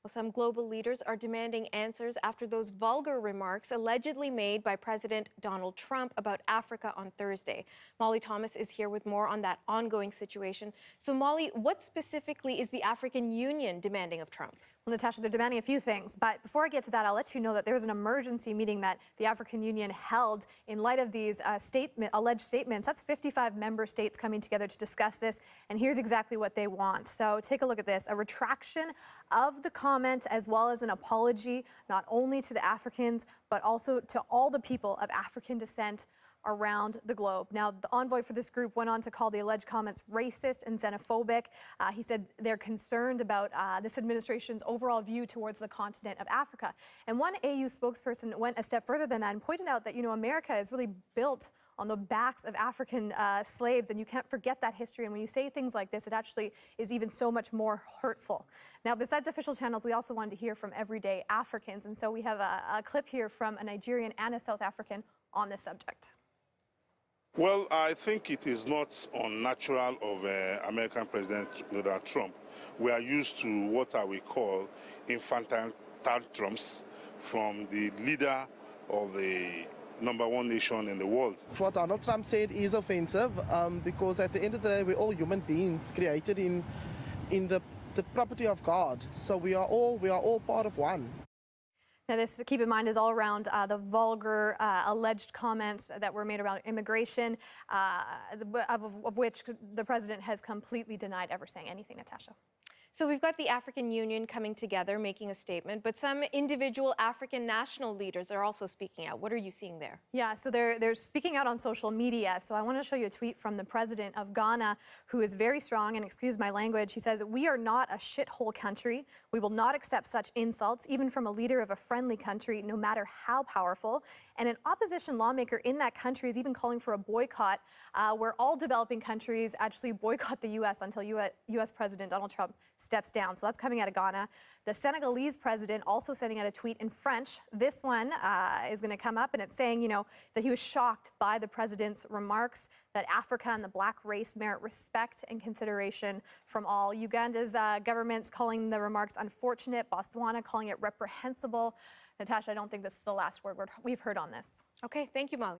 Well, some global leaders are demanding answers after those vulgar remarks allegedly made by President Donald Trump about Africa on Thursday. Molly Thomas is here with more on that ongoing situation. So, Molly, what specifically is the African Union demanding of Trump? Well, Natasha, they're demanding a few things. But before I get to that, I'll let you know that there was an emergency meeting that the African Union held in light of these alleged statements. That's 55 member states coming together to discuss this. And here's exactly what they want. So take a look at this. A retraction of the comment as well as an apology, not only to the Africans, but also to all the people of African descent around the globe. Now, the envoy for this group went on to call the alleged comments racist and xenophobic. He said they're concerned about this administration's overall view towards the continent of Africa. And one AU spokesperson went a step further than that and pointed out that, America is really built on the backs of African slaves, and you can't forget that history. And when you say things like this, it actually is even so much more hurtful. Now, besides official channels, we also wanted to hear from everyday Africans. And so we have a clip here from a Nigerian and a South African on this subject. Well, I think it is not unnatural of American President Donald Trump. We are used to what I will call infantile tantrums from the leader of the #1 nation in the world. What Donald Trump said is offensive because at the end of the day, we're all human beings created in the property of God. So we are all part of one. Now, this, keep in mind, is all around the vulgar alleged comments that were made around immigration, of which the president has completely denied ever saying anything, Natasha. So we've got the African Union coming together, making a statement, but some individual African national leaders are also speaking out. What are you seeing there? Yeah, so they're speaking out on social media. So I want to show you a tweet from the president of Ghana, who is very strong, and excuse my language. He says, "We are not a shithole country. We will not accept such insults, even from a leader of a friendly country, no matter how powerful." And an opposition lawmaker in that country is even calling for a boycott, where all developing countries actually boycott the U.S. until U.S. President Donald Trump steps down. So that's coming out of Ghana. The Senegalese president also sending out a tweet in French. This one is going to come up, and it's saying, that he was shocked by the president's remarks that Africa and the black race merit respect and consideration from all. Uganda's government's calling the remarks unfortunate. Botswana calling it reprehensible. Natasha, I don't think this is the last word we've heard on this. Okay, thank you, Molly.